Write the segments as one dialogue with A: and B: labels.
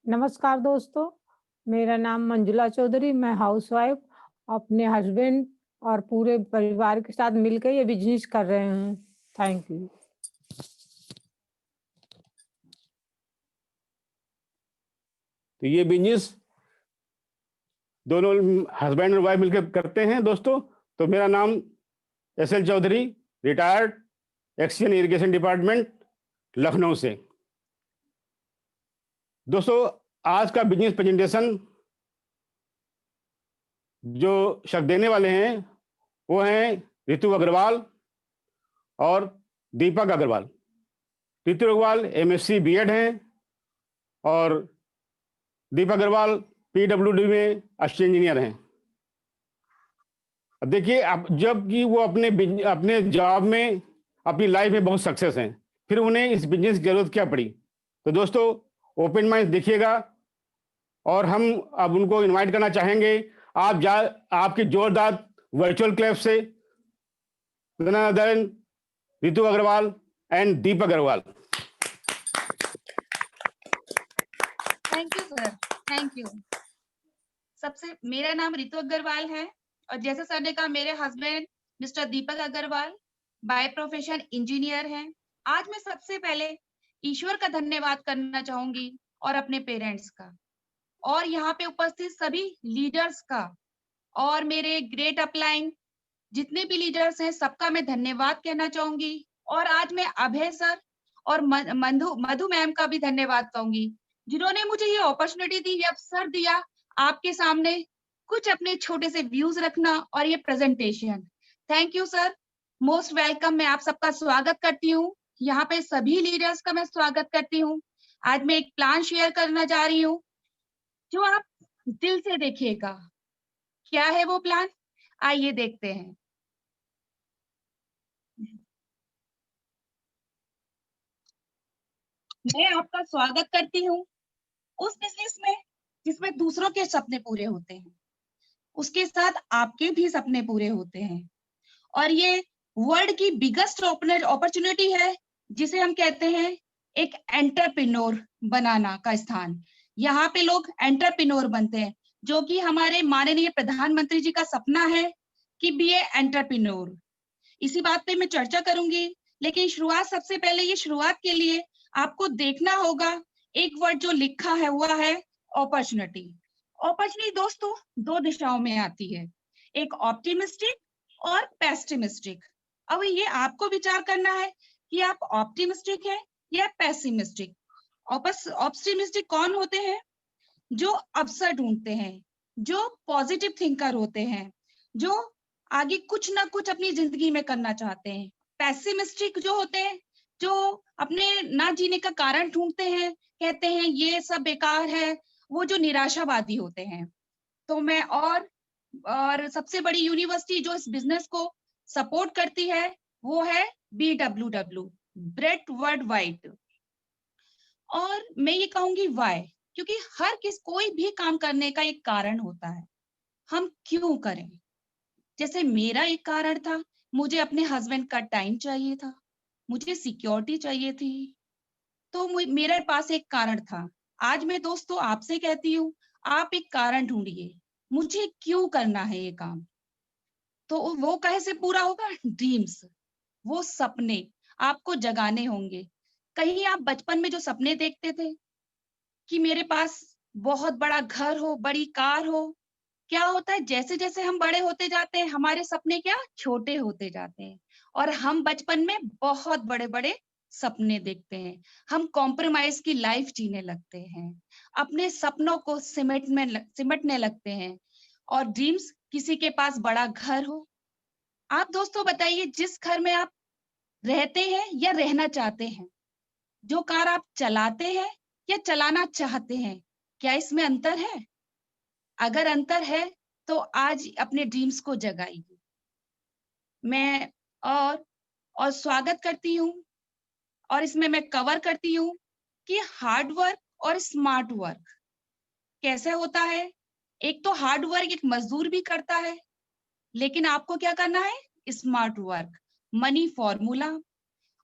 A: नमस्कार दोस्तों, मेरा नाम मंजुला चौधरी, मैं हाउसवाइफ अपने हस्बैंड और पूरे परिवार के साथ मिलकर ये बिज़नेस कर रहे हैं। Thank you.
B: तो ये बिजनेस दोनों हस्बैंड और वाइफ मिलकर करते हैं दोस्तों। तो मेरा नाम S L Chaudhary, retired, exchange irrigation department, Lucknow से। दोस्तों, आज का बिजनेस प्रेजेंटेशन जो शब्द देने वाले हैं वो हैं ऋतु अग्रवाल और दीपक अग्रवाल। ऋतु अग्रवाल एमएससी बीएड हैं और दीपक अग्रवाल पीडब्ल्यूडी में असिस्टेंट इंजीनियर हैं। अब देखिए, अब जबकि वो अपने जॉब में, अपनी लाइफ में बहुत सक्सेस हैं, फिर उन्हें इस बिजनेस की जरूरत क्या पड़ी। तो दोस्तों, ओपन माइंड देखिएगा और हम अब उनको इनवाइट करना चाहेंगे। आपकी जोरदार वर्चुअल क्लैप से Ritu Agarwal and Deepak Agarwal.
C: Thank you sir, thank you. मेरा नाम ऋतु अग्रवाल है और जैसे सर ने कहा, मेरे husband mister Deepak Agarwal by profession engineer हैं। आज मैं सबसे पहले ईश्वर का धन्यवाद करना चाहूंगी और अपने पेरेंट्स का और यहाँ पे उपस्थित सभी लीडर्स का और मेरे ग्रेट अपलाइन जितने भी लीडर्स हैं सबका मैं धन्यवाद कहना चाहूंगी। और आज मैं अभय सर और मधु मैम का भी धन्यवाद कहूंगी, जिन्होंने मुझे ये अपॉर्चुनिटी दी, ये अवसर दिया आपके सामने कुछ अपने छोटे से व्यूज रखना और ये presentation. Thank you sir, most welcome. मैं आप सबका स्वागत करती हूँ, यहाँ पे सभी लीडर्स का मैं स्वागत करती हूँ। आज मैं एक प्लान शेयर करना जा रही हूँ जो आप दिल से देखिएगा। क्या है वो प्लान, आइए देखते हैं। मैं आपका स्वागत करती हूँ उस बिजनेस में जिसमें दूसरों के सपने पूरे होते हैं, उसके साथ आपके भी सपने पूरे होते हैं। और ये वर्ल्ड की बिगेस्ट अपॉर्चुनिटी है जिसे हम कहते हैं एक एंटरप्रेन्योर बनाना का स्थान। यहाँ पे लोग एंटरप्रेन्योर बनते हैं, जो कि हमारे माननीय प्रधानमंत्री जी का सपना है कि बी ए एंटरप्रेन्योर। इसी बात पे मैं चर्चा करूंगी, लेकिन सबसे पहले ये शुरुआत के लिए आपको देखना होगा एक वर्ड जो लिखा है हुआ है अपॉर्चुनिटी। अपॉर्चुनिटी दोस्तों दो दिशाओं में आती है, एक ऑप्टिमिस्टिक और पेसिमिस्टिक। अब ये आपको विचार करना है कि आप ऑप्टिमिस्टिक है या पेसिमिस्टिक। ऑप्टिमिस्टिक कौन होते हैं? जो अवसर ढूंढते हैं, जो पॉजिटिव थिंकर होते हैं, जो आगे कुछ ना कुछ अपनी जिंदगी में करना चाहते हैं। पेसिमिस्टिक जो होते हैं, जो अपने ना जीने का कारण ढूंढते हैं, कहते हैं ये सब बेकार है, वो जो निराशावादी होते हैं। तो मैं और सबसे बड़ी यूनिवर्सिटी जो इस बिजनेस को सपोर्ट करती है वो है BWW, ब्रेट वर्ल्ड वाइड। और मैं ये कहूंगी वाई, क्योंकि कोई भी काम करने का एक कारण होता है, हम क्यों करें। जैसे मेरा एक कारण था, मुझे अपने हस्बैंड का टाइम चाहिए था, मुझे सिक्योरिटी चाहिए थी, तो मेरे पास एक कारण था। आज मैं दोस्तों आपसे कहती हूँ, आप एक कारण ढूंढिए, मुझे क्यों करना है ये काम। तो वो कैसे पूरा होगा? ड्रीम्स, वो सपने आपको जगाने होंगे। कहीं आप बचपन में जो सपने देखते थे कि मेरे पास बहुत बड़ा घर हो, बड़ी कार हो, क्या होता है जैसे जैसे हम बड़े होते जाते हैं हमारे सपने क्या छोटे होते जाते हैं और हम बचपन में बहुत बड़े बड़े सपने देखते हैं। हम कॉम्प्रोमाइज की लाइफ जीने लगते हैं, अपने सपनों को सिमटने लगते हैं। और ड्रीम्स, किसी के पास बड़ा घर हो। आप दोस्तों बताइए, जिस घर में आप रहते हैं या रहना चाहते हैं, जो कार आप चलाते हैं या चलाना चाहते हैं, क्या इसमें अंतर है? अगर अंतर है तो आज अपने ड्रीम्स को जगाइए। मैं और स्वागत करती हूँ और इसमें मैं कवर करती हूँ कि हार्ड वर्क और स्मार्ट वर्क कैसे होता है। एक तो हार्ड वर्क एक मजदूर भी करता है, लेकिन आपको क्या करना है? Smart work, money formula.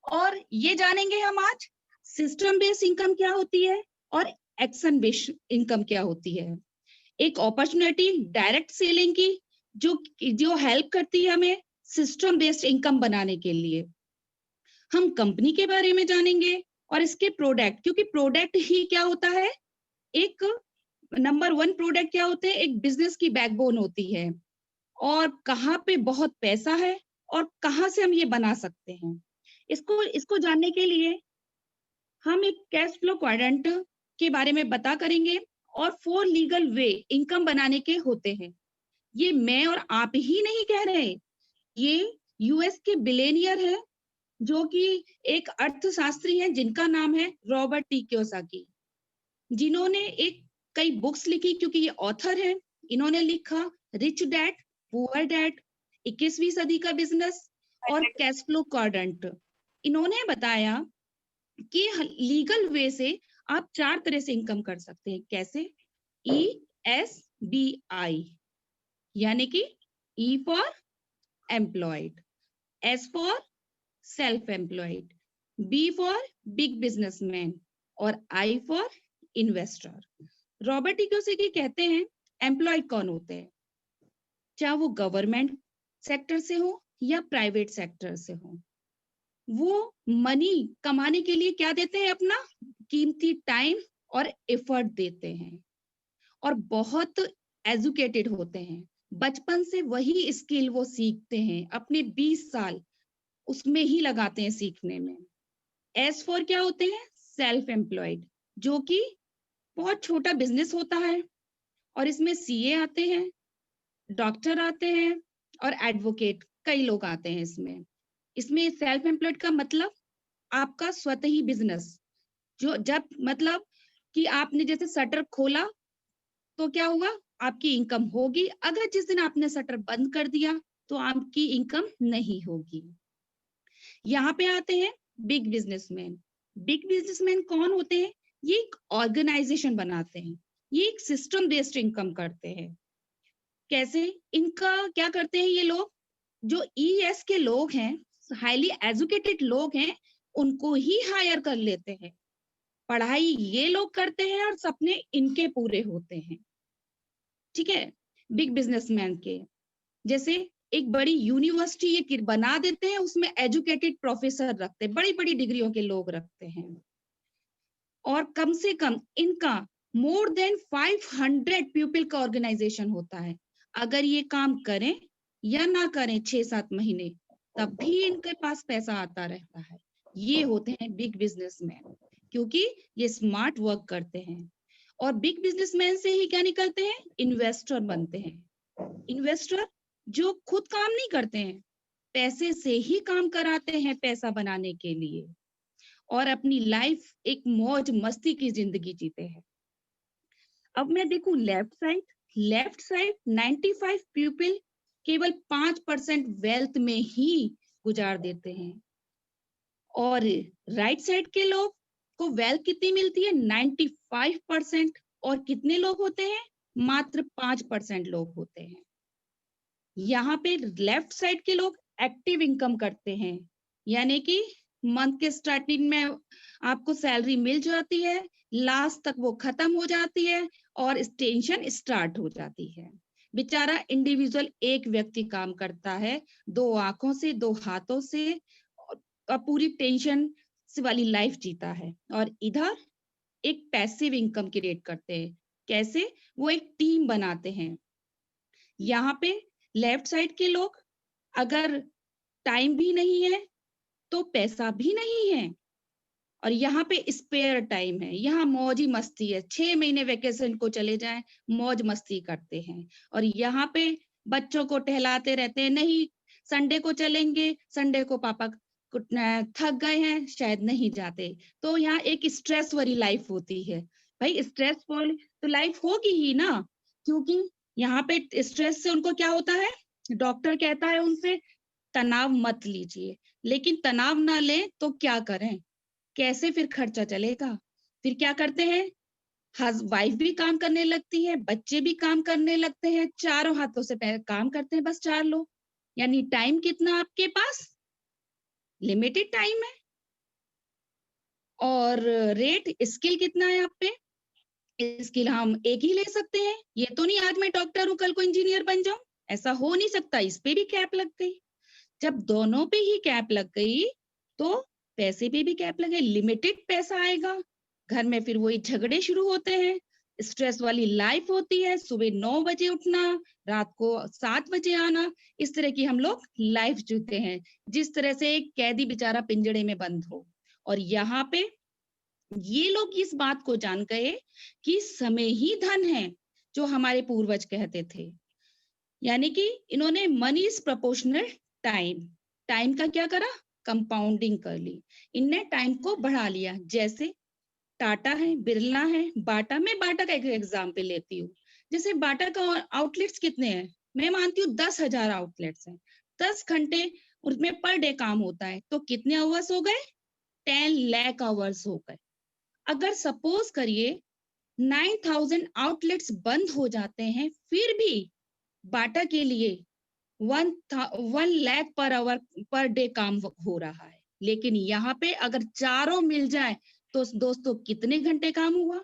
C: और ये जानेंगे हम आज सिस्टम बेस्ड इनकम क्या होती है और एक्शन बेस्ड इनकम क्या होती है, एक अपॉर्चुनिटी डायरेक्ट सेलिंग की जो हेल्प करती है हमें सिस्टम बेस्ड इनकम बनाने के लिए। हम कंपनी के बारे में जानेंगे और इसके प्रोडक्ट, क्योंकि प्रोडक्ट ही क्या होता है, एक नंबर 1 प्रोडक्ट क्या होते हैं, एक बिजनेस की बैकबोन होती है, और कहाँ पे बहुत पैसा है और कहाँ से हम ये बना सकते हैं। इसको जानने के लिए हम एक कैश फ्लो क्वाड्रेंट के बारे में बता करेंगे और 4 लीगल वे इनकम बनाने के होते हैं। ये मैं और आप ही नहीं कह रहे, ये यूएस के बिलियनियर है जो कि एक अर्थशास्त्री हैं जिनका नाम है रॉबर्ट टी कियोसाकी, जिन्होंने कई बुक्स लिखी, क्योंकि ये ऑथर है। इन्होंने लिखा रिच डैड पुअर डैड, 21वीं सदी का बिजनेस और कैश फ्लो क्वाड्रेंट। इन्होंने बताया कि लीगल वे से आप 4 तरह से इनकम कर सकते हैं। कैसे? ESBI, यानी कि E for employed, S for self employed, B for big businessman और I for investor. Robert T Kiyosaki कहते हैं एम्प्लॉयड कौन होते हैं, चाहे वो गवर्नमेंट सेक्टर से हो या प्राइवेट सेक्टर से हो, वो मनी कमाने के लिए क्या देते हैं, अपना कीमती टाइम और एफर्ट देते हैं और बहुत एजुकेटेड होते हैं। बचपन से वही स्किल वो सीखते हैं, अपने 20 साल उसमें ही लगाते हैं सीखने में। एस फॉर क्या होते हैं, सेल्फ एम्प्लॉयड, जो कि बहुत छोटा बिजनेस होता है और इसमें सीए आते हैं, डॉक्टर आते हैं और एडवोकेट, कई लोग आते हैं इसमें सेल्फ एम्प्लॉयड का मतलब आपका स्वतः ही बिजनेस, जो जब मतलब कि आपने जैसे शटर खोला तो क्या हुआ, आपकी इनकम होगी। अगर जिस दिन आपने शटर बंद कर दिया तो आपकी इनकम नहीं होगी। यहाँ पे आते हैं बिग बिजनेसमैन। बिग बिजनेसमैन कौन होते हैं, ये एक ऑर्गेनाइजेशन बनाते हैं, ये एक सिस्टम बेस्ड इनकम करते हैं। कैसे? इनका क्या करते हैं ये लोग, जो ES के लोग हैं, हाईली एजुकेटेड लोग हैं, उनको ही हायर कर लेते हैं। पढ़ाई ये लोग करते हैं और सपने इनके पूरे होते हैं। ठीक है, बिग बिजनेसमैन के जैसे एक बड़ी यूनिवर्सिटी ये बना देते हैं, उसमें एजुकेटेड प्रोफेसर रखते हैं, बड़ी बड़ी डिग्रियों के लोग रखते हैं, और कम से कम इनका मोर देन 500 पीपल का ऑर्गेनाइजेशन होता है। अगर ये काम करें या ना करें 6-7 महीने, तब भी इनके पास पैसा आता रहता है। ये होते हैं बिग बिजनेसमैन, क्योंकि ये स्मार्ट वर्क करते हैं। और बिग बिजनेसमैन से ही क्या निकलते हैं, इन्वेस्टर बनते हैं। इन्वेस्टर जो खुद काम नहीं करते हैं, पैसे से ही काम कराते हैं पैसा बनाने के लिए, और अपनी लाइफ एक मौज मस्ती की जिंदगी जीते हैं। अब मैं देखूं लेफ्ट साइड 95 पीपल केवल 5% वेल्थ में ही गुजार देते हैं, और राइट साइड के लोग को वेल्थ कितनी मिलती है, 95%, और कितने लोग होते हैं, मात्र 5% लोग होते हैं। यहाँ पे लेफ्ट साइड के लोग एक्टिव इनकम करते हैं, यानी कि मंथ के स्टार्टिंग में आपको सैलरी मिल जाती है, लास्ट तक वो खत्म हो जाती है और टेंशन स्टार्ट हो जाती है। बेचारा इंडिविजुअल एक व्यक्ति काम करता है, 2 आंखों से 2 हाथों से, और पूरी टेंशन से वाली लाइफ जीता है। और इधर एक पैसिव इनकम क्रिएट करते हैं। कैसे? वो एक टीम बनाते हैं। यहाँ पे लेफ्ट साइड के लोग अगर टाइम भी नहीं है तो पैसा भी नहीं है, और यहाँ पे स्पेयर टाइम है, यहाँ मौजी मस्ती है, 6 महीने वेकेशन को चले जाएं, मौज मस्ती करते हैं। और यहाँ पे बच्चों को टहलाते रहते हैं, नहीं संडे को चलेंगे, संडे को पापा थक गए हैं शायद नहीं जाते। तो यहाँ एक स्ट्रेस वाली लाइफ होती है। भाई स्ट्रेसफुल तो लाइफ होगी ही ना, क्योंकि यहाँ पे स्ट्रेस से उनको क्या होता है, डॉक्टर कहता है उनसे तनाव मत लीजिए, लेकिन तनाव ना लें तो क्या करें, कैसे फिर खर्चा चलेगा। फिर क्या करते हैं, वाइफ भी काम करने लगती है, बच्चे भी काम करने लगते हैं, चारों हाथों से काम करते हैं बस 4 लोग। यानी टाइम कितना आपके पास, लिमिटेड टाइम है, और रेट स्किल कितना है आप पे, स्किल हम एक ही ले सकते हैं। ये तो नहीं आज मैं डॉक्टर हूँ कल को इंजीनियर बन जाऊं, ऐसा हो नहीं सकता। इस पे भी कैप लग गई। जब दोनों पे ही कैप लग गई तो पैसे पे भी कैप लगे, लिमिटेड पैसा आएगा। घर में फिर वही झगड़े शुरू होते हैं, स्ट्रेस वाली लाइफ होती है, सुबह 9 बजे उठना, रात को 7 बजे आना। इस तरह की हम लोग लाइफ जीते हैं, जिस तरह से एक कैदी बेचारा पिंजड़े में बंद हो। और यहाँ पे ये लोग इस बात को जान गए कि समय ही धन है, जो हमारे पूर्वज कहते थे। यानी कि इन्होंने money is proportional time, time का क्या करा, कंपाउंडिंग कर ली। इनने टाइम को बढ़ा लिया। जैसे टाटा है, बिरला है, बाटा। मैं बाटा का एक एग्जाम्पल लेती हूँ। जैसे बाटा का आउटलेट्स कितने हैं, मैं मानती हूँ 10,000 आउटलेट्स हैं। 10 घंटे उसमें पर डे काम होता है, तो कितने आवर्स हो गए, 10 लाख आवर्स हो गए। अगर सपोज करिए 9,000 आउटलेट्स बंद हो जाते हैं, फिर भी बाटा के लिए 1 lakh per hour per day काम हो रहा है। लेकिन यहाँ पे अगर चारों मिल जाए तो दोस्तों कितने घंटे काम हुआ,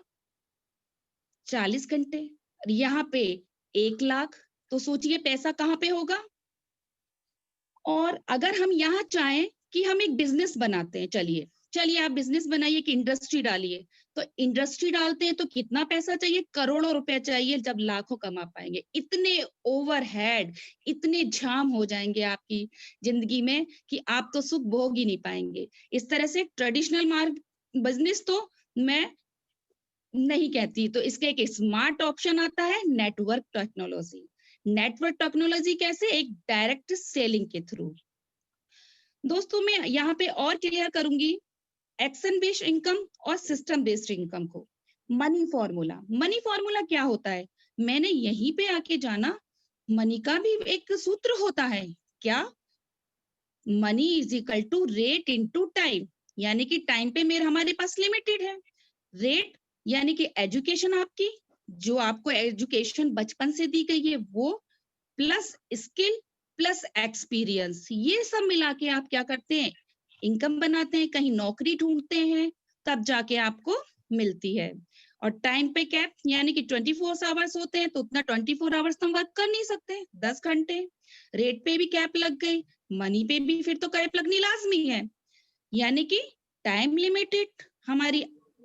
C: 40 घंटे। और यहाँ पे 1 लाख, तो सोचिए पैसा कहाँ पे होगा। और अगर हम यहाँ चाहें कि हम एक बिजनेस बनाते हैं, चलिए चलिए आप बिजनेस बनाइए कि इंडस्ट्री डालिए, तो इंडस्ट्री डालते हैं तो कितना पैसा चाहिए, करोड़ों रुपए चाहिए, जब लाखों कमा पाएंगे। इतने ओवरहेड, इतने जाम हो जाएंगे आपकी जिंदगी में कि आप तो सुख भोग ही नहीं पाएंगे। इस तरह से ट्रेडिशनल मार्ग बिजनेस तो मैं नहीं कहती। तो इसका एक स्मार्ट ऑप्शन आता है, नेटवर्क टेक्नोलॉजी। नेटवर्क टेक्नोलॉजी कैसे, एक डायरेक्ट सेलिंग के थ्रू। दोस्तों मैं यहाँ पे और क्लियर करूंगी एक्शन बेस्ड इनकम और सिस्टम बेस्ड इनकम को। मनी फॉर्मूला, मनी फॉर्मूला क्या होता है, मैंने यहीं पे आके जाना मनी का भी एक सूत्र होता है। क्या, money is equal to rate into time. यानी कि टाइम पे मेरे हमारे पास लिमिटेड है। रेट यानी कि एजुकेशन आपकी, जो आपको एजुकेशन बचपन से दी गई है वो, प्लस स्किल प्लस एक्सपीरियंस, ये सब मिला के आप क्या करते हैं, इनकम बनाते हैं, कहीं नौकरी ढूंढते हैं, तब जाके आपको मिलती है। और टाइम पे कैप, यानी कि 24 आवर्स होते हैं तो उतना 24 आवर्स तो हम वर्क कर नहीं सकते, 10 घंटे। रेट पे भी कैप लग गई, मनी पे भी फिर तो कैप लगनी लाजमी है। यानी कि टाइम लिमिटेड, हमारी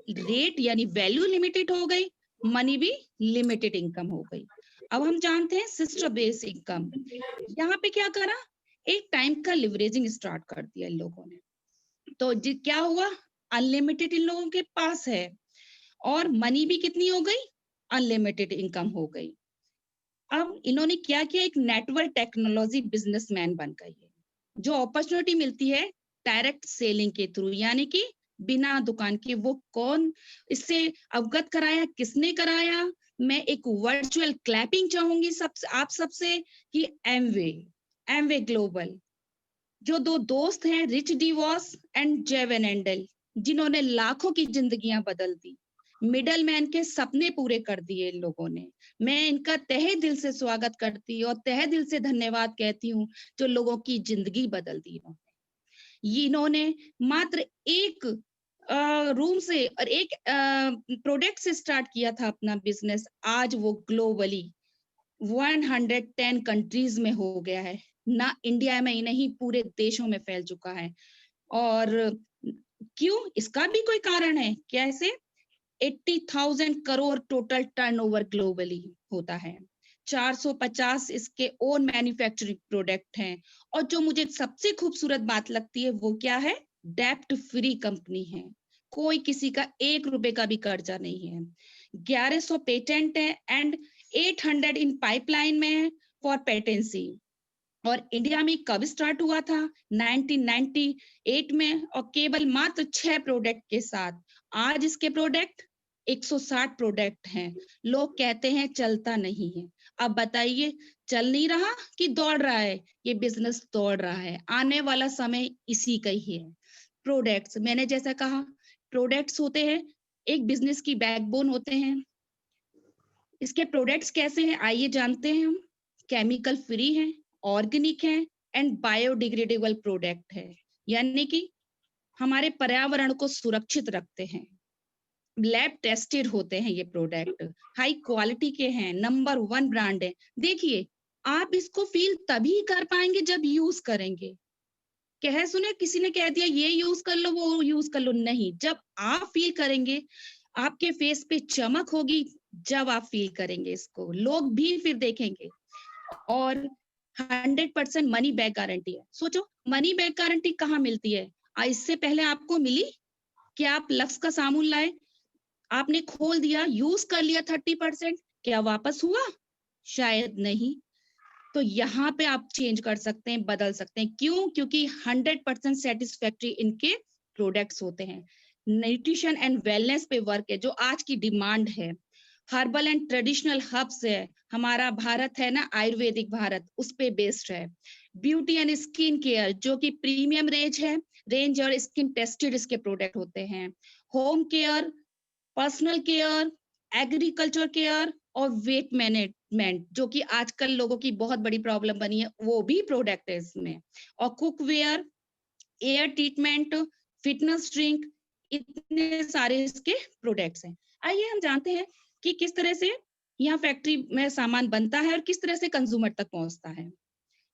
C: रेट यानी वैल्यू लिमिटेड हो गई, मनी भी लिमिटेड इनकम हो गई। अब हम जानते हैं सिस्टम बेस्ड इनकम। यहाँ पे क्या करा, एक टाइम का लिवरेजिंग स्टार्ट कर दिया इन लोगों ने। तो क्या हुआ, अनलिमिटेड इन लोगों के पास है, और मनी भी कितनी हो गई, अनलिमिटेड इनकम हो गई। अब इन्होंने क्या किया, एक नेटवर्क टेक्नोलॉजी बिजनेसमैन बन गई है। जो अपॉर्चुनिटी मिलती है डायरेक्ट सेलिंग के थ्रू, यानी कि बिना दुकान के, वो कौन इससे अवगत कराया, किसने कराया। मैं एक वर्चुअल क्लैपिंग चाहूंगी सबसे, आप सबसे, कि एमवे, एमवे ग्लोबल, जो दो दोस्त हैं, रिच डिवॉस एंड जेवन एंडल, जिन्होंने लाखों की जिंदगियां बदल दी, मिडल मैन के सपने पूरे कर दिए इन लोगों ने। मैं इनका तहे दिल से स्वागत करती और तहे दिल से धन्यवाद कहती हूँ, जो लोगों की जिंदगी बदल दी इन्होंने। इन्होंने मात्र एक रूम से और एक प्रोडक्ट से स्टार्ट किया था अपना बिजनेस, आज वो ग्लोबली 110 कंट्रीज में हो गया है, ना इंडिया में ही नहीं पूरे देशों में फैल चुका है। और क्यों, इसका भी कोई कारण है, कैसे, 80,000 करोड़ टोटल टर्नओवर ग्लोबली होता है, 450 इसके ओन मैन्युफैक्चरिंग प्रोडक्ट हैं। और जो मुझे सबसे खूबसूरत बात लगती है वो क्या है, डेप्ट फ्री कंपनी है, कोई किसी का 1 रुपए का भी कर्जा नहीं है, 1100 पेटेंट है एंड 800 इन पाइपलाइन में है फॉर पेटेंसी। और इंडिया में कब स्टार्ट हुआ था, 1998 में, और केवल मात्र 6 प्रोडक्ट के साथ। आज इसके प्रोडक्ट 160 प्रोडक्ट हैं। लोग कहते हैं चलता नहीं है, अब बताइए चल नहीं रहा कि दौड़ रहा है, ये बिजनेस दौड़ रहा है, आने वाला समय इसी का ही है। प्रोडक्ट्स, मैंने जैसा कहा प्रोडक्ट्स होते हैं, एक बिजनेस की बैकबोन होते हैं। इसके प्रोडक्ट्स कैसे हैं आइए जानते हैं हम। केमिकल फ्री हैं, ऑर्गेनिक है एंड बायोडिग्रेडेबल प्रोडक्ट है, यानी कि हमारे पर्यावरण को सुरक्षित रखते हैं। लैब टेस्टेड होते हैं ये प्रोडक्ट, हाई क्वालिटी के हैं, नंबर 1 ब्रांड है। देखिए, आप इसको फील तभी कर पाएंगे जब यूज करेंगे। कह सुने किसी ने कह दिया ये यूज कर लो, वो यूज कर लो, नहीं। जब आप फील करेंगे, आपके फेस पे चमक होगी, जब आप फील करेंगे इसको, लोग भी फिर देखेंगे। और 100% मनी बैक गारंटी है। सोचो, मनी बैक गारंटी कहाँ मिलती है? इससे पहले आपको मिली कि आप लक्स का साबुन लाए, आपने खोल दिया, यूज कर लिया 30%, क्या वापस हुआ? शायद नहीं। तो यहाँ पे आप चेंज कर सकते हैं, बदल सकते हैं। क्यों? क्योंकि 100% सेटिस्फैक्ट्री इनके प्रोडक्ट्स होते हैं। न्यूट्रिशन एंड वेलनेस पे वर्क है, जो आज की डिमांड है। हर्बल एंड ट्रेडिशनल हर्ब्स है, हमारा भारत है ना, आयुर्वेदिक भारत, उस पे बेस्ड है। ब्यूटी एंड स्किन केयर, जो कि प्रीमियम रेंज और स्किन टेस्टेड इसके प्रोडक्ट होते हैं। Home care, personal care, agriculture care और वेट मैनेजमेंट, जो कि आजकल लोगों की बहुत बड़ी प्रॉब्लम बनी है, वो भी प्रोडक्ट है इसमें। और cookware, air treatment, fitness drink, इतने सारे इसके प्रोडक्ट्स हैं। आइए हम जानते हैं कि किस तरह से यहाँ फैक्ट्री में सामान बनता है और किस तरह से कंज्यूमर तक पहुंचता है।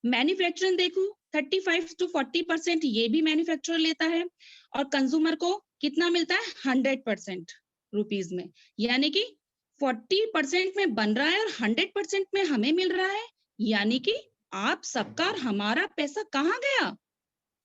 C: मैन्युफैक्चरिंग देखो, 35 to 40% ये भी मैन्युफैक्चरर लेता है, और कंज्यूमर को कितना मिलता है? 100% रुपीज में। यानी कि 40% में बन रहा है और 100% में हमें मिल रहा है। यानी कि आप सबका और हमारा पैसा कहाँ गया?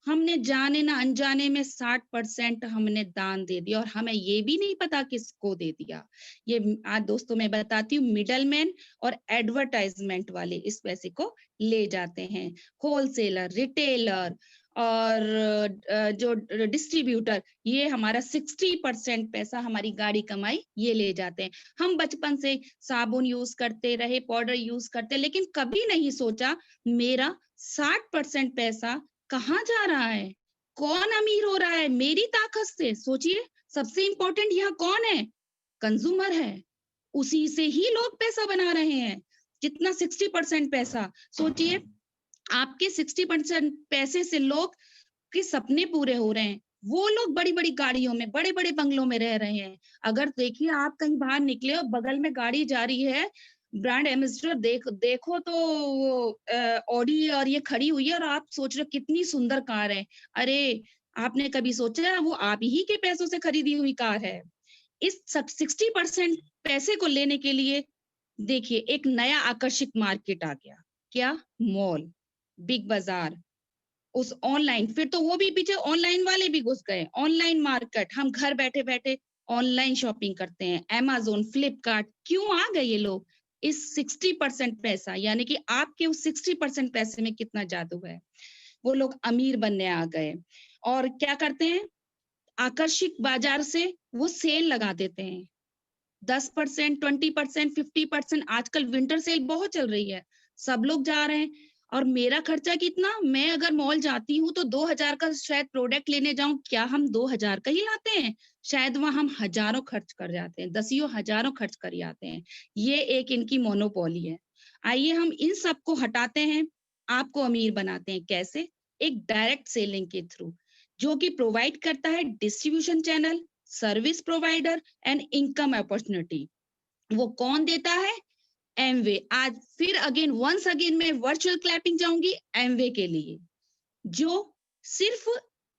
C: हमने जाने ना अनजाने में 60% हमने दान दे दिया, और हमें ये भी नहीं पता किसको दे दिया। ये आज दोस्तों मैं बताती हूँ, मिडलमैन और एडवर्टाइजमेंट वाले इस पैसे को ले जाते हैं। होलसेलर, रिटेलर और जो डिस्ट्रीब्यूटर, ये हमारा 60% पैसा, हमारी गाड़ी कमाई, ये ले जाते हैं। हम बचपन से साबुन यूज करते रहे, पाउडर यूज करते, लेकिन कभी नहीं सोचा मेरा 60% पैसा कहाँ जा रहा है, कौन अमीर हो रहा है मेरी ताकत से। सोचिए, सबसे इंपॉर्टेंट यहाँ कौन है? कंज्यूमर है। उसी से ही लोग पैसा बना रहे हैं। जितना 60% पैसा, सोचिए आपके 60% पैसे से लोग के सपने पूरे हो रहे हैं। वो लोग बड़ी बड़ी गाड़ियों में, बड़े बड़े बंगलों में रह रहे हैं। अगर देखिए, आप कहीं बाहर निकले और बगल में गाड़ी जा रही है, ब्रांड एम्बेसडर देखो तो ऑडी और ये खड़ी हुई है, और आप सोच रहे हो कितनी सुंदर कार है। अरे, आपने कभी सोचा वो आप ही के पैसों से खरीदी हुई कार है? इस 60% पैसे को लेने के लिए देखिए एक नया आकर्षक मार्केट आ गया। क्या? मॉल, बिग बाजार, उस ऑनलाइन, फिर तो वो भी पीछे ऑनलाइन वाले भी घुस गए। ऑनलाइन मार्केट, हम घर बैठे बैठे ऑनलाइन शॉपिंग करते हैं। Amazon, फ्लिपकार्ट, क्यों आ गए ये लोग? इस 60% पैसा, यानी कि आपके उस 60% पैसे में कितना जादू है। वो लोग अमीर बनने आ गए। और क्या करते हैं? आकर्षक बाजार से वो सेल लगा देते हैं। 10%, 20%, 50%, आजकल विंटर सेल बहुत चल रही है, सब लोग जा रहे हैं। और मेरा खर्चा कितना? मैं अगर मॉल जाती हूँ तो 2000 का शायद प्रोडक्ट लेने जाऊं, क्या हम 2000 का ही लाते हैं? शायद वहां हम हजारों खर्च कर जाते हैं, दसियों हजारों खर्च कर जाते हैं। ये एक इनकी मोनोपोली है। आइए हम इन सबको हटाते हैं, आपको अमीर बनाते हैं। कैसे? एक डायरेक्ट सेलिंग के थ्रू, जो कि प्रोवाइड करता है distribution channel, service provider and income opportunity. वो कौन देता है? एमवे। आज फिर अगेन वंस अगेन मैं वर्चुअल क्लैपिंग जाऊंगी एमवे के लिए, जो सिर्फ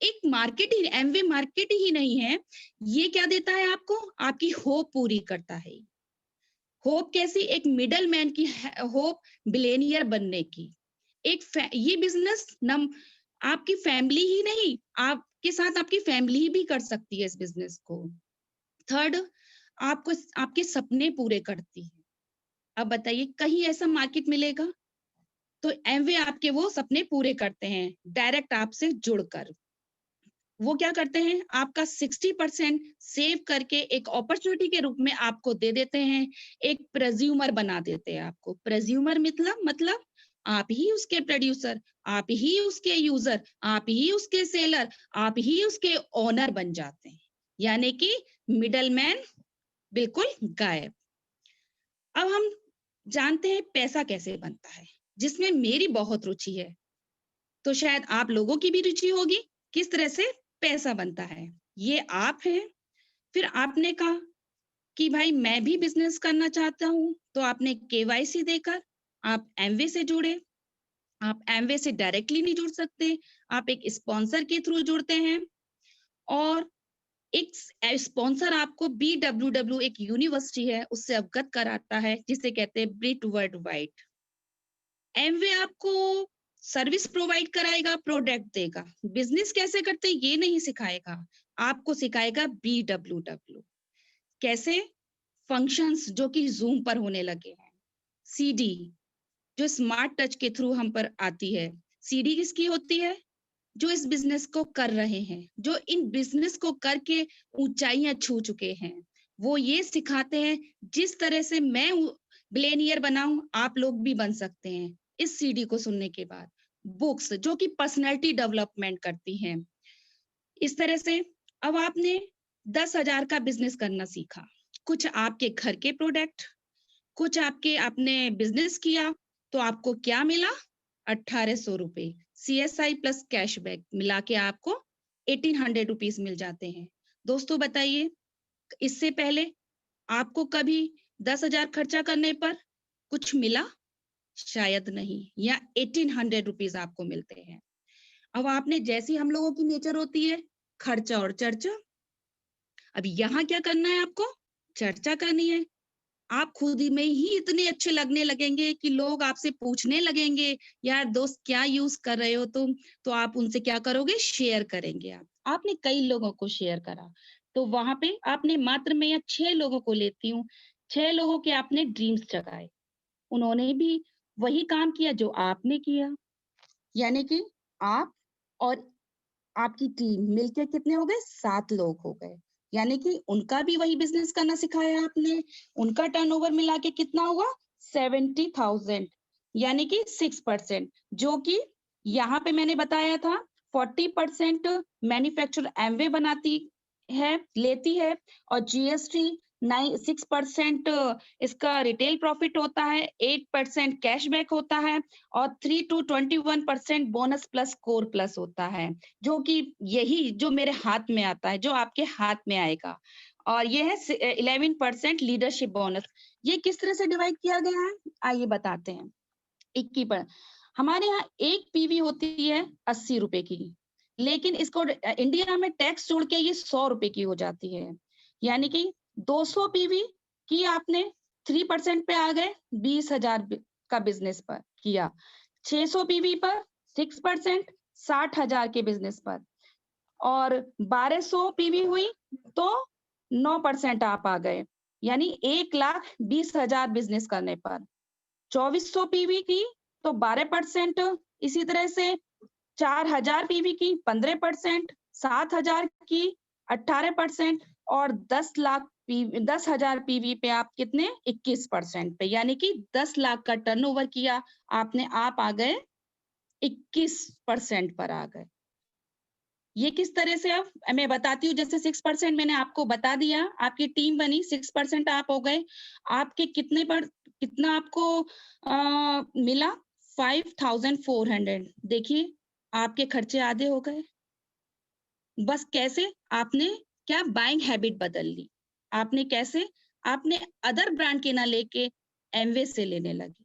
C: एक मार्केट ही, एमवे मार्केट ही नहीं है। ये क्या देता है आपको? आपकी होप पूरी करता है। होप कैसी? एक मिडल मैन की होप, बिलेनियर बनने की। ये बिजनेस नम आपकी फैमिली ही नहीं, आपके साथ आपकी फैमिली भी कर सकती है इस बिजनेस को। थर्ड, आपको आपके सपने पूरे करती है। अब बताइए, कहीं ऐसा मार्केट मिलेगा? तो एमवे आपके वो सपने पूरे करते हैं, डायरेक्ट आपसे जुड़कर। वो क्या करते हैं? आपका 60% सेव करके एक अपॉर्चुनिटी के रूप में आपको दे देते हैं। एक प्रेज्यूमर बना देते हैं आपको। प्रेज्यूमर मतलब आप ही उसके प्रोड्यूसर, आप ही उसके यूजर, आप ही उसके सेलर, आप ही उसके ओनर बन जाते हैं। यानी कि मिडलमैन बिल्कुल गायब। अब हम जानते हैं पैसा कैसे बनता है, जिसमें मेरी बहुत रुचि है, तो शायद आप लोगों की भी रुचि होगी किस तरह से पैसा बनता है। ये आप हैं, फिर आपने कहा कि भाई मैं भी बिजनेस करना चाहता हूँ, तो आपने केवाईसी देकर आप एमवे से जुड़े। आप एमवे से डायरेक्टली नहीं जुड़ सकते, आप एक स्पॉन्सर के थ्रू जुड़ते हैं और एक स्पॉन्सर आपको BWW एक यूनिवर्सिटी है, उससे अवगत कराता है, जिसे कहते हैं ब्रिट वर्ल्ड वाइड। एमवे आपको सर्विस प्रोवाइड कराएगा, प्रोडक्ट देगा। बिजनेस कैसे करते हैं ये नहीं सिखाएगा, आपको सिखाएगा BWW। कैसे? फंक्शंस जो कि जूम पर होने लगे हैं, सीडी जो स्मार्ट टच के थ्रू हम पर आती है। सीडी किसकी होती है? जो इस बिजनेस को कर रहे हैं, जो इन बिजनेस को करके ऊंचाइयां छू चुके हैं, वो ये सिखाते हैं जिस तरह से मैं बिलियनियर बनाऊं, आप लोग भी बन सकते हैं। इस सीडी को सुनने के बाद बुक्स जो कि पर्सनैलिटी डेवलपमेंट करती हैं, इस तरह से अब आपने 10,000 का बिजनेस करना सीखा। कुछ आपके घर के प्रोडक्ट, कुछ आपके आपने बिजनेस किया, तो आपको क्या मिला? 1800 रुपए CSI प्लस कैशबैक मिला के आपको 1800 रुपीज मिल जाते हैं। दोस्तों बताइए, इससे पहले आपको कभी 10,000 खर्चा करने पर कुछ मिला? शायद नहीं, या 1800 रुपीज आपको मिलते हैं। अब आपने जैसी हम लोगों की नेचर होती है, खर्चा और चर्चा। अब यहाँ क्या करना है आपको? चर्चा करनी है। आप खुद ही में ही इतने अच्छे लगने लगेंगे कि लोग आपसे पूछने लगेंगे, यार दोस्त क्या यूज कर रहे हो तुम? तो आप उनसे क्या करोगे? शेयर करेंगे आप। आपने कई लोगों को शेयर करा, तो वहां पे आपने मात्र मैं यहाँ 6 लोगों को लेती हूँ, 6 लोगों के आपने ड्रीम्स जगाए। उन्होंने भी वही काम किया जो आपने किया, यानी कि आप और आपकी टीम मिलके कितने हो गए? 7 लोग हो गए। यानी कि उनका भी वही बिजनेस करना सिखाया आपने। उनका टर्नओवर मिला के कितना हुआ? 70,000, यानी कि 6%, जो कि यहाँ पे मैंने बताया था 40% मैन्युफैक्चर एमवे बनाती है, लेती है, और जीएसटी 6% इसका रिटेल प्रॉफिट होता है, 8% कैशबैक होता है और 3 to 21% bonus plus core plus होता है, जो कि यही जो मेरे हाथ में आता है, जो आपके हाथ में आएगा। और ये है 11% लीडरशिप बोनस। ये किस तरह से डिवाइड किया गया है? आइए बताते हैं। 21 पर हमारे यहाँ एक पीवी होती है 80 रुपए की, लेकिन इसको इंडिया में टैक्स जोड़ के ये 100 रुपए की हो जाती है। यानी कि 200 पीवी की आपने 3% पे आ गए, 20,000 का बिजनेस पर किया। 600 पीवी पर 6%, 60,000 के बिजनेस पर, और 1200 पीवी हुई तो 9% आप आ गए, यानी 1,20,000 बिजनेस करने पर। 2400 पीवी की तो 12%, इसी तरह से 4,000 पीवी की 15%, 7,000 की 18%, और 10,000 पीवी पे आप कितने? 21% पे, यानी कि 10 लाख का टर्नओवर किया आपने, आप आ गए 21% पर आ गए। ये किस तरह से? अब मैं बताती हूँ। जैसे 6% मैंने आपको बता दिया, आपकी टीम बनी, 6% आप हो गए। आपके कितने पर कितना आपको मिला? 5,400। देखिए, आपके खर्चे आधे हो गए। बस कैसे? आपने क्या बाइंग हैबिट बदल ली। आपने कैसे? आपने अदर ब्रांड के ना लेके एमवे से लेने लगे।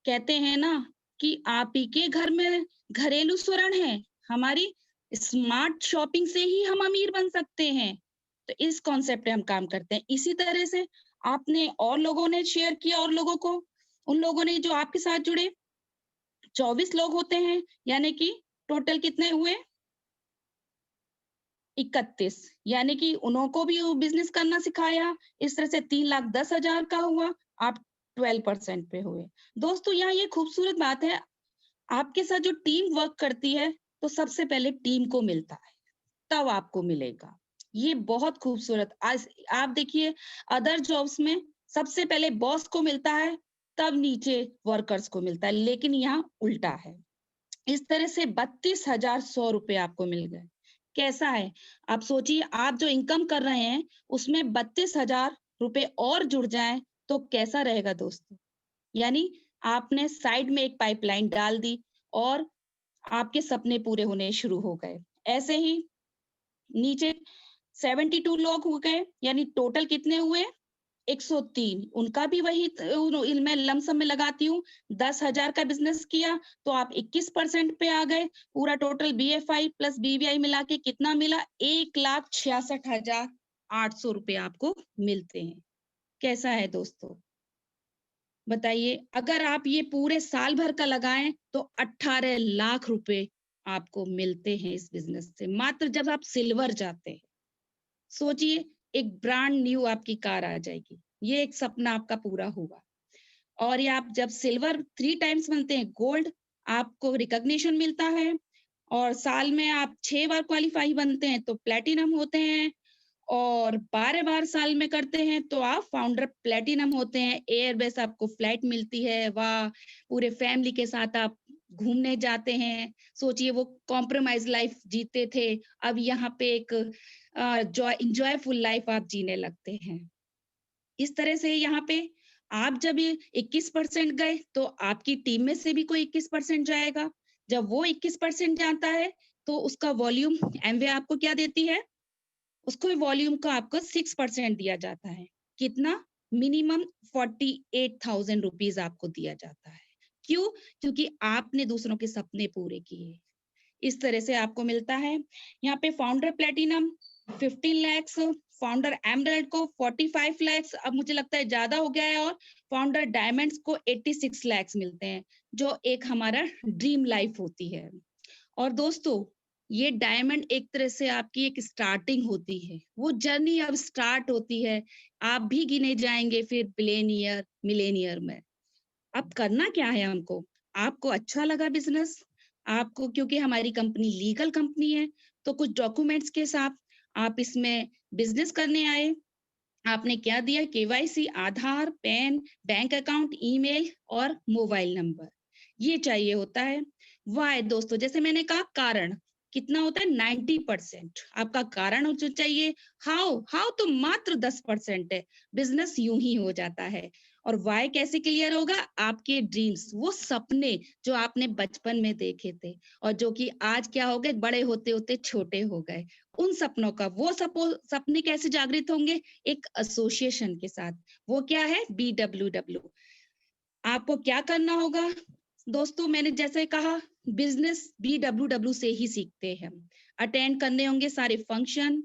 C: कहते हैं ना कि आप ही के घर में घरेलू स्वर्ण है, हमारी स्मार्ट शॉपिंग से ही हम अमीर बन सकते हैं। तो इस कॉन्सेप्ट पे हम काम करते हैं। इसी तरह से आपने और लोगों ने शेयर किया, और लोगों को, उन लोगों ने जो आपके साथ जुड़े, 24 लोग होते हैं, यानी कि टोटल कितने हुए? 31, यानी कि उनको भी बिजनेस करना सिखाया। इस तरह से 3,10,000 का हुआ, आप 12% पे हुए। दोस्तों, यहाँ ये खूबसूरत बात है, आपके साथ जो टीम वर्क करती है, तो सबसे पहले टीम को मिलता है, तब आपको मिलेगा। ये बहुत खूबसूरत। आज आप देखिए, अदर जॉब्स में सबसे पहले बॉस को मिलता है, तब नीचे वर्कर्स को मिलता है, लेकिन यहाँ उल्टा है। इस तरह से 32,100 रुपए आपको मिल गए। कैसा है? आप सोचिए, आप जो इनकम कर रहे हैं, उसमें 32,000 रुपए और जुड़ जाएं, तो कैसा रहेगा दोस्तों? यानी आपने साइड में एक पाइपलाइन डाल दी और आपके सपने पूरे होने शुरू हो गए। ऐसे ही नीचे 72 लोग हो गए, यानी टोटल कितने हुए? 103। उनका भी वही मैं लमसम में लगाती हूँ। 10,000 का बिजनेस किया तो आप 21% पे आ गए। पूरा टोटल BFI प्लस BVI मिला के कितना मिला? 1,66,800 रुपए आपको मिलते हैं। कैसा है दोस्तों? बताइए, अगर आप ये पूरे साल भर का लगाएं तो 18 लाख रुपए आपको मिलते हैं इस बिजनेस से, मात्र जब आप सिल्वर जाते हैं। सोचिए, एक ब्रांड न्यू आपकी कार आ जाएगी, ये एक सपना आपका पूरा होगा। और ये आप जब सिल्वर 3 टाइम्स बनते हैं, गोल्ड आपको रिकॉग्निशन मिलता है, और साल में आप 6 बार क्वालीफाई बनते हैं तो प्लैटिनम होते हैं, और 12 बार साल में करते हैं तो आप फाउंडर प्लैटिनम होते हैं। एयरबेस आपको फ्लाइट मिलती है, वाह! पूरे फैमिली के साथ आप घूमने जाते हैं। सोचिए, वो कॉम्प्रोमाइज़ लाइफ जीते थे, अब यहाँ पे एक एन्जॉयफुल लाइफ आप जीने लगते हैं। इस तरह से यहाँ पे आप जब ये 21% गए तो आपकी टीम में से भी कोई 21% जाएगा। जब वो 21% जाता है तो उसका वॉल्यूम एमवे आपको क्या देती है? उसको वॉल्यूम का आपको 6% दिया जाता है। कितना? मिनिमम 48,000 रुपीज़ आपको दिया जाता है। क्यों? क्योंकि आपने दूसरों के सपने पूरे किए। इस तरह से आपको मिलता है। यहाँ पे founder platinum 15 lakhs, founder emerald को 45 लैक्स, अब मुझे लगता है ज्यादा हो गया है, और फाउंडर डायमंड्स को 86 लैक्स मिलते हैं, जो एक हमारा ड्रीम लाइफ होती है। और दोस्तों, ये डायमंड एक तरह से आपकी एक स्टार्टिंग होती है, वो जर्नी अब स्टार्ट होती है। आप भी गिने जाएंगे फिर बिलियनियर, मिलेनियर में। अब करना क्या है हमको? आपको अच्छा लगा बिज़नेस, आपको क्योंकि हमारी कंपनी लीगल कंपनी है, तो कुछ डॉक्यूमेंट्स के साथ आप इसमें बिज़नेस करने आए। आपने क्या दिया? केवाईसी, आधार, पैन, बैंक अकाउंट, ईमेल और मोबाइल नंबर, ये चाहिए होता है। व्हाय दोस्तों, जैसे मैंने कहा, कारण कितना होता है? 90%। आपका कारण हो जो चाहिए। हाउ? हाउ तो मात्र 10% है। बिज़नेस यूँ ही हो जाता है। और व्हाय कैसे क्लियर होगा? आपके ड्रीम्स, वो सपने जो आपने बचपन में देखे थे और जो कि आज क्या हो गए? बड़े होते-होते छोटे हो गए। उन सपनों का वो सपने कैसे जागृत होंगे? एक एसोसिएशन के साथ। वो क्या है? BWW। आपको क्या करना होगा? दोस्तों, मैंने जैसे कहा, बिज़नेस BWW से ही सीखते हैं हम। अटेंड करने होंगे सारे फंक्शन,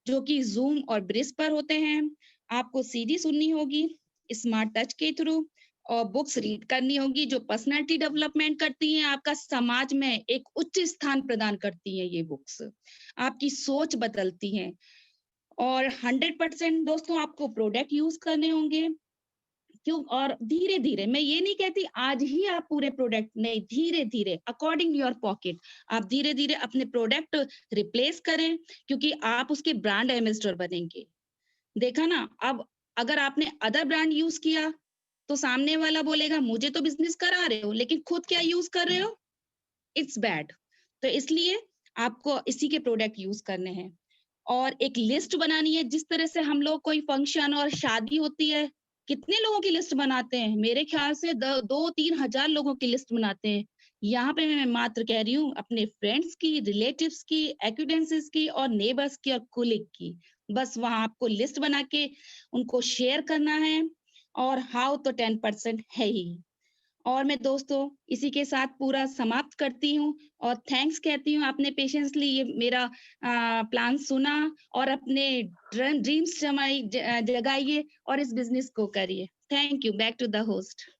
C: जो कि ज़ूम और ब्रिज पर होते हैं। आपको सीडी सुननी होगी स्मार्ट टच के थ्रू, और बुक्स रीड करनी होगी जो पर्सनैलिटी डेवलपमेंट करती हैं, आपका समाज में एक उच्च स्थान प्रदान करती हैं ये बुक्स। आपकी सोच बदलती हैं। और 100% दोस्तों आपको प्रोडक्ट यूज़ करने होंगे। क्यों? और धीरे-धीरे, मैं ये नहीं कहती आज ही आप पूरे प्रोडक्ट, नहीं, धीरे-धीरे अकॉर्डिंग योर पॉकेट आप धीरे-धीरे अपने प्रोडक्ट रिप्लेस करें, क्योंकि आप उसके ब्रांड एम्बेसडर बनेंगे। देखा ना, अब अगर आपने अदर ब्रांड यूज़ किया, तो सामने वाला बोलेगा मुझे तो बिज़नेस करा रहे हो, लेकिन खुद क्या यूज़ कर रहे हो? It's bad. तो इसलिए आपको इसी के प्रोडक्ट यूज़ करने हैं। और एक लिस्ट बनानी है, जिस तरह से हम लोग कोई फंक्शन और शादी होती है, कितने लोगों की लिस्ट बनाते हैं? मेरे ख्याल से 2-3 हजार लोगों की लिस्ट बनाते हैं। यहाँ पे मैं मात्र कह रही हूँ अपने फ्रेंड्स की, रिलेटिव्स की, एक्विडेंसेस की और नेबर्स की और कोलीग की। बस वहाँ आपको लिस्ट बना के उनको शेयर करना है, और हाउ तो 10% है ही। और मैं दोस्तों इसी के साथ पूरा समाप्त करती हूँ, और थैंक्स कहती हूँ, आपने पेशेंसली ये मेरा प्लान सुना और अपने ड्रीम्स जगाइए और इस बिजनेस को करिए। Thank you. Back to the host.